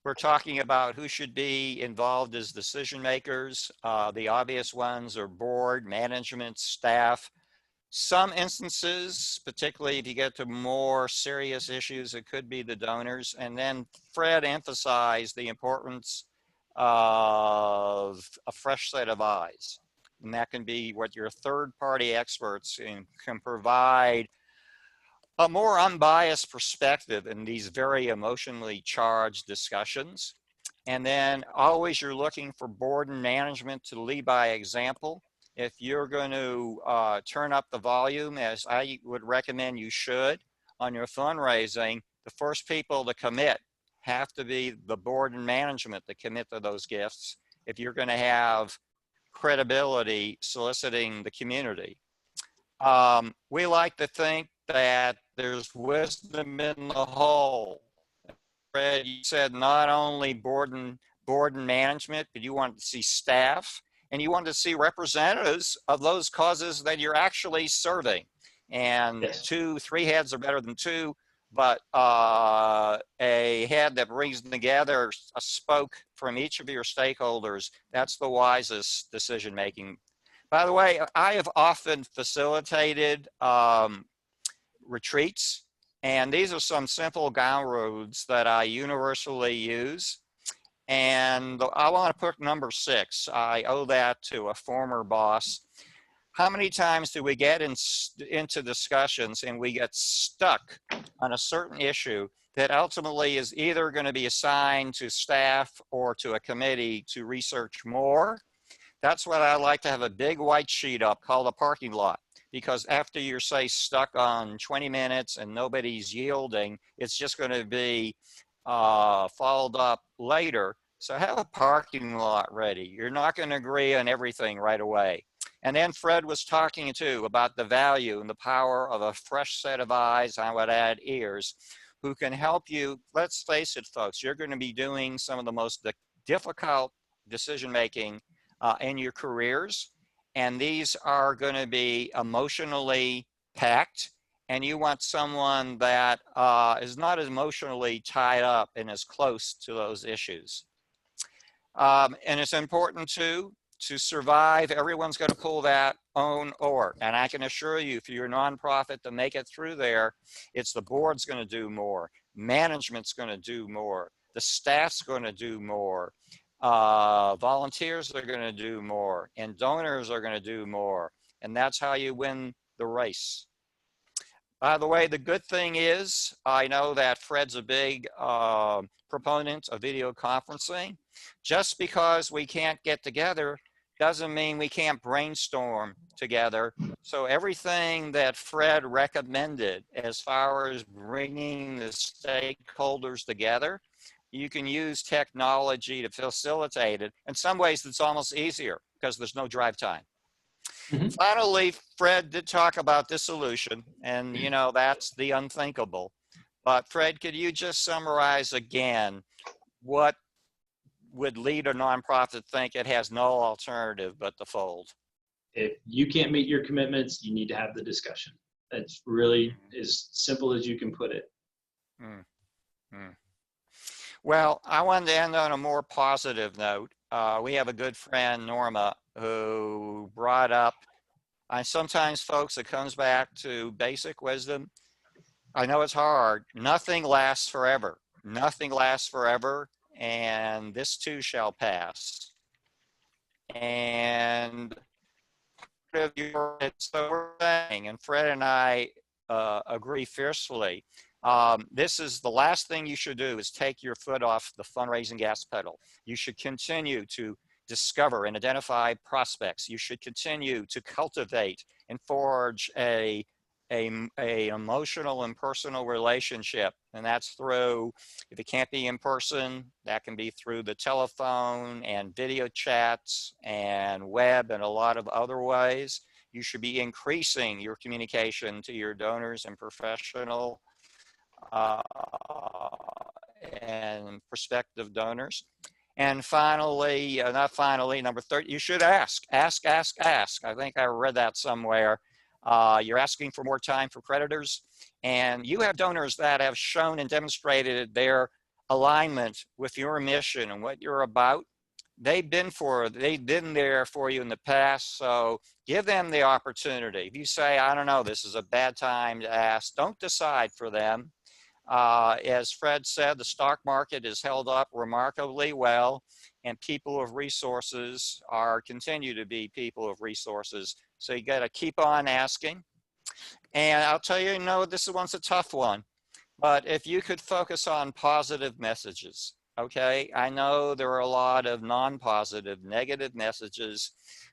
Speaker 2: We're talking about who should be involved as decision makers. The obvious ones are board, management, staff. Some instances, particularly if you get to more serious issues, it could be the donors. And then Fred emphasized the importance of a fresh set of eyes. And that can be what your third-party experts can provide a more unbiased perspective in these very emotionally charged discussions. And then always you're looking for board and management to lead by example. If you're going to turn up the volume, as I would recommend you should, on your fundraising, the first people to commit have to be the board and management that commit to those gifts if you're going to have credibility soliciting the community. We like to think that there's wisdom in the whole. Fred, you said not only board and management, but you want to see staff, and you want to see representatives of those causes that you're actually serving. And
Speaker 1: Yes.
Speaker 2: 2-3 heads are better than two, but a head that brings together a spoke from each of your stakeholders, that's the wisest decision making. By the way, I have often facilitated retreats, and these are some simple ground rules that I universally use. And I want to put number 6. I owe that to a former boss. How many times do we get into discussions and we get stuck on a certain issue that ultimately is either going to be assigned to staff or to a committee to research more? That's what I like to have a big white sheet up called a parking lot, because after you're, say, stuck on 20 minutes and nobody's yielding, it's just going to be followed up later. So have a parking lot ready. You're not going to agree on everything right away. And then Fred was talking too about the value and the power of a fresh set of eyes, I would add ears, who can help you. Let's face it, folks, you're going to be doing some of the most difficult decision-making in your careers. And these are going to be emotionally packed. And you want someone that is not as emotionally tied up and as close to those issues. And it's important too, to survive, everyone's going to pull that own oar. And I can assure you, if you're a nonprofit, to make it through there, it's the board's going to do more. Management's going to do more. The staff's going to do more. Volunteers are going to do more. And donors are going to do more. And that's how you win the race. By the way, the good thing is, I know that Fred's a big proponent of video conferencing. Just because we can't get together doesn't mean we can't brainstorm together. So everything that Fred recommended as far as bringing the stakeholders together, you can use technology to facilitate it. In some ways, it's almost easier because there's no drive time. Mm-hmm. Finally, Fred did talk about dissolution, and you know, that's the unthinkable. But Fred, could you just summarize again what would lead a nonprofit to think it has no alternative but to fold?
Speaker 1: If you can't meet your commitments, you need to have the discussion. That's really as simple as you can put it.
Speaker 2: Well, I wanted to end on a more positive note. We have a good friend, Norma, who brought up, sometimes folks, it comes back to basic wisdom. I know it's hard. Nothing lasts forever. Nothing lasts forever. And this too shall pass. And of your, so we're saying, and Fred and I agree fiercely, this is the last thing you should do is take your foot off the fundraising gas pedal. You should continue to discover and identify prospects. You should continue to cultivate and forge a emotional and personal relationship. And that's through, if it can't be in person, that can be through the telephone and video chats and web and a lot of other ways. You should be increasing your communication to your donors and professional and prospective donors. And finally, not finally, number 30, you should ask. I think I read that somewhere. You're asking for more time for creditors, and you have donors that have shown and demonstrated their alignment with your mission and what you're about. They've been there for you in the past, so give them the opportunity. If you say, I don't know, this is a bad time to ask, don't decide for them. As Fred said, the stock market is held up remarkably well, and people of resources continue to be people of resources. So you got to keep on asking. And I'll tell you, this one's a tough one, but if you could focus on positive messages, okay? I know there are a lot of non-positive, negative messages,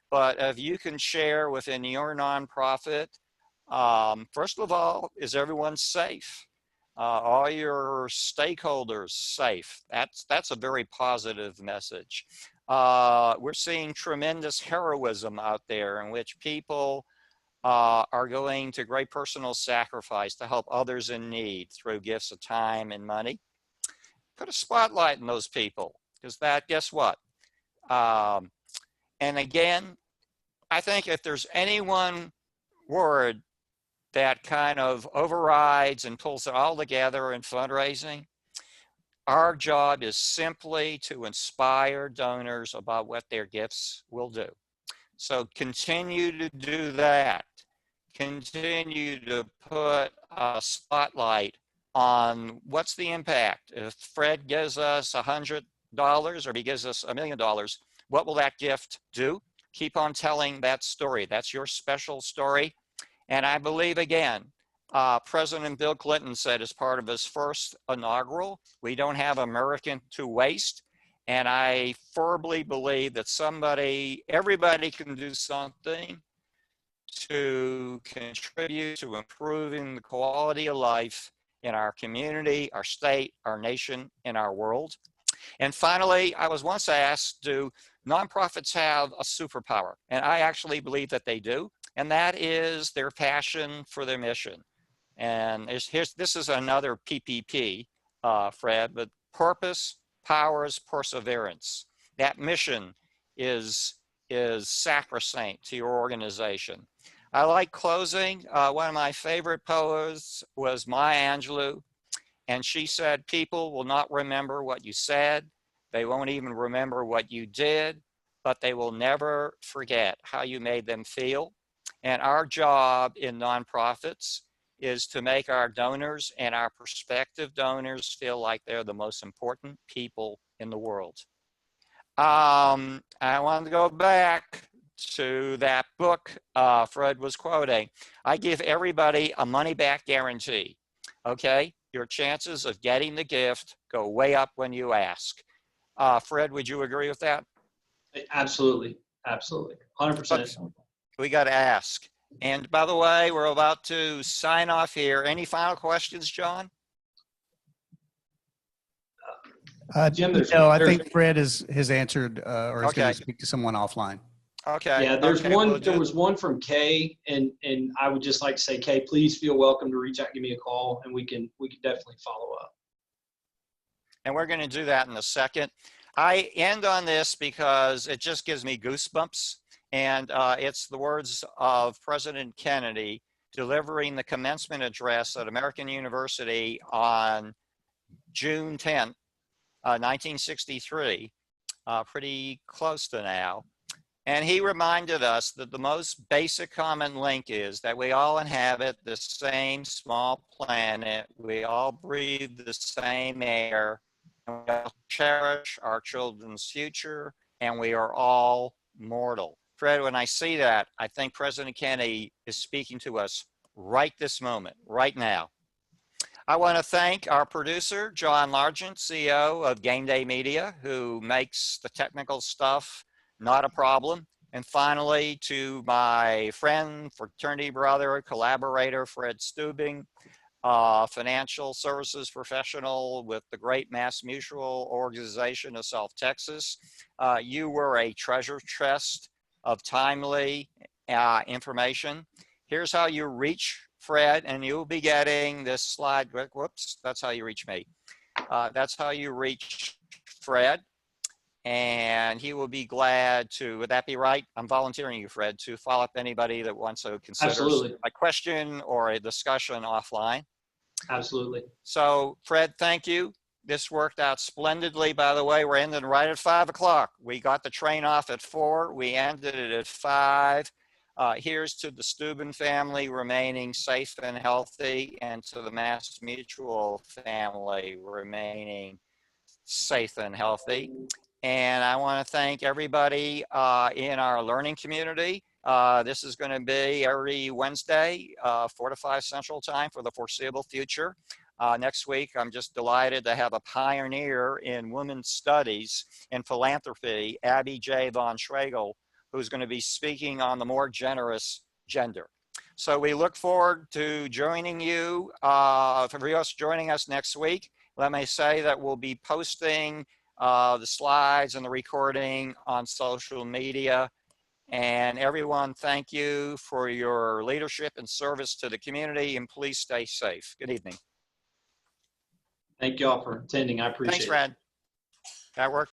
Speaker 2: but if you can share within your nonprofit, first of all, is everyone safe? Are your stakeholders safe? That's a very positive message. We're seeing tremendous heroism out there in which people are going to great personal sacrifice to help others in need through gifts of time and money. Put a spotlight on those people, because guess what? And again, I think if there's any one word that kind of overrides and pulls it all together in fundraising, our job is simply to inspire donors about what their gifts will do. So continue to do that. Continue to put a spotlight on what's the impact. If Fred gives us $100 or he gives us $1 million, what will that gift do? Keep on telling that story. That's your special story. And I believe, again, President Bill Clinton said as part of his first inaugural, we don't have American to waste. And I firmly believe that everybody can do something to contribute to improving the quality of life in our community, our state, our nation, and our world. And finally, I was once asked, do nonprofits have a superpower? And I actually believe that they do. And that is their passion for their mission. And this is another PPP, Fred, but purpose powers perseverance. That mission is sacrosanct to your organization. I like closing. One of my favorite poets was Maya Angelou, and she said, people will not remember what you said. They won't even remember what you did, but they will never forget how you made them feel. And our job in nonprofits is to make our donors and our prospective donors feel like they're the most important people in the world. I want to go back to that book Fred was quoting. I give everybody a money-back guarantee, okay? Your chances of getting the gift go way up when you ask. Fred, would you agree with that?
Speaker 1: Absolutely. 100%.
Speaker 2: We got to ask. And by the way, we're about to sign off here. Any final questions, John?
Speaker 1: Jim,
Speaker 3: I think Fred has answered or is going to speak to someone offline.
Speaker 2: Okay.
Speaker 1: Yeah, there was one from Kay, and I would just like to say, Kay, please feel welcome to reach out, give me a call, and we can definitely follow up.
Speaker 2: And we're going to do that in a second. I end on this because it just gives me goosebumps. And it's the words of President Kennedy delivering the commencement address at American University on June 10th, 1963, pretty close to now. And he reminded us that the most basic common link is that we all inhabit the same small planet. We all breathe the same air. And we all cherish our children's future, and we are all mortal. Fred, when I see that, I think President Kennedy is speaking to us right this moment, right now. I want to thank our producer, John Largent, CEO of Game Day Media, who makes the technical stuff not a problem. And finally, to my friend, fraternity brother, collaborator, Fred Steubing, financial services professional with the great MassMutual organization of South Texas. You were a treasure chest of timely information. Here's how you reach Fred, and you'll be getting this slide. Whoops, that's how you reach me. That's how you reach Fred, and he will be glad to, would that be right? I'm volunteering you, Fred, to follow up anybody that wants to consider
Speaker 1: Absolutely.
Speaker 2: a question or a discussion offline.
Speaker 1: Absolutely.
Speaker 2: So Fred, thank you. This worked out splendidly. By the way, we're ending right at 5 o'clock. We got the train off at 4. We ended it at 5. Here's to the Steubing family remaining safe and healthy, and to the MassMutual family remaining safe and healthy. And I want to thank everybody in our learning community. This is going to be every Wednesday, 4 to 5 Central Time for the foreseeable future. Next week, I'm just delighted to have a pioneer in women's studies and philanthropy, Abby J. Von Schlegel, who's going to be speaking on the more generous gender. So we look forward to joining you, joining us next week. Let me say that we'll be posting the slides and the recording on social media. And everyone, thank you for your leadership and service to the community, and please stay safe. Good evening.
Speaker 1: Thank you all for attending. I appreciate it.
Speaker 2: Thanks, Fred. That worked.